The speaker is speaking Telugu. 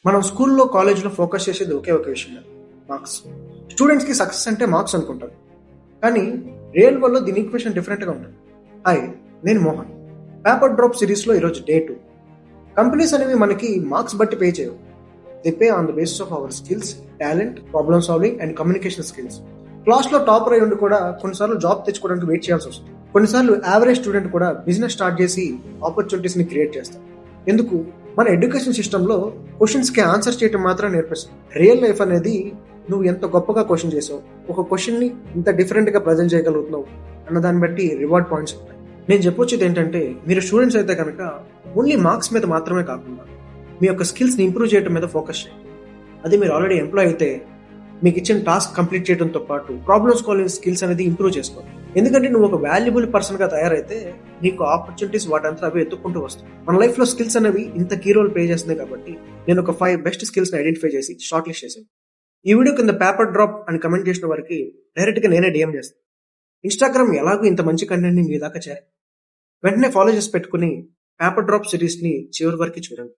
మనం స్కూల్లో, కాలేజ్‌లో ఫోకస్ చేసేది ఒకే ఒక విషయం మార్క్స్. స్టూడెంట్స్‌కి సక్సెస్ అంటే మార్క్స్ అనుకుంటారు. కానీ రియల్ వరల్డ్‌లో దీని ఈక్వేషన్ డిఫరెంట్‌గా ఉంటుంది. హాయ్! నేను మోహన్. పేపర్ డ్రాప్ సిరీస్‌లో ఈరోజు డే 2. కంపెనీస్ అనేవి మనకి మార్క్స్ బట్టి పే చేయవు. They pay on the basis of our skills, talent, problem solving and communication skills. క్లాస్‌లో టాపర్ అయ్యి ఉండి కూడా కొన్నిసార్లు జాబ్ తెచ్చుకోవడానికి వెయిట్ చేయాల్సి వస్తుంది. కొన్నిసార్లు యావరేజ్ స్టూడెంట్ కూడా బిజినెస్ స్టార్ట్ చేసి ఆపర్చునిటీస్‌ని క్రియేట్ చేస్తారు. ఎందుకు? మన ఎడ్యుకేషన్ సిస్టంలో క్వశ్చన్స్‌కి ఆన్సర్ చేయడం మాత్రం నేర్పిస్తుంది. రియల్ లైఫ్ అనేది నువ్వు ఎంత గొప్పగా క్వశ్చన్ చేసావు, ఒక క్వశ్చన్‌ని ఇంత డిఫరెంట్‌గా ప్రజెంట్ చేయగలుగుతున్నావు అన్న దాన్ని బట్టి రివార్డ్ పాయింట్స్ ఉంటాయి. నేను చెప్పొచ్చేది ఏంటంటే, మీరు స్టూడెంట్స్ అయితే కనుక ఓన్లీ మార్క్స్ మీద మాత్రమే కాకుండా మీ యొక్క స్కిల్స్‌ని ఇంప్రూవ్ చేయడం మీద ఫోకస్ చేయండి. అది మీరు ఆల్రెడీ ఎంప్లాయ్ అయితే మీకు ఇచ్చిన టాస్క్ కంప్లీట్ చేయడంతో పాటు ప్రాబ్లమ్ సాల్వింగ్ స్కిల్స్ అనేది ఇంప్రూవ్ చేసుకోవాలి. ఎందుకంటే నువ్వు ఒక వాల్యుబుల్ పర్సన్‌గా తయారైతే నీకు ఆపర్చునిటీస్ వాటంతా అవే ఎత్తుక్కుంటూ వస్తాయి. మన లైఫ్‌లో స్కిల్స్ అనేవి ఇంత కీ రోల్ ప్లే చేస్తున్నాయి కాబట్టి నేను ఒక 5 బెస్ట్ స్కిల్స్‌ని ఐడెంటిఫై చేసి షార్ట్ లిస్ట్ చేశాను. ఈ వీడియో కింద పేపర్ డ్రాప్ అని కమెంట్ చేసిన వారికి డైరెక్ట్‌గా నేనే డీఎం చేస్తాను. ఇన్‌స్టాగ్రామ్ ఎలాగో ఇంత మంచి కంటెంట్‌ని మీ దాకా వెంటనే ఫాలో చేసి పెట్టుకొని పేపర్ డ్రాప్ సిరీస్‌ని చివరి వరకు చూడండి.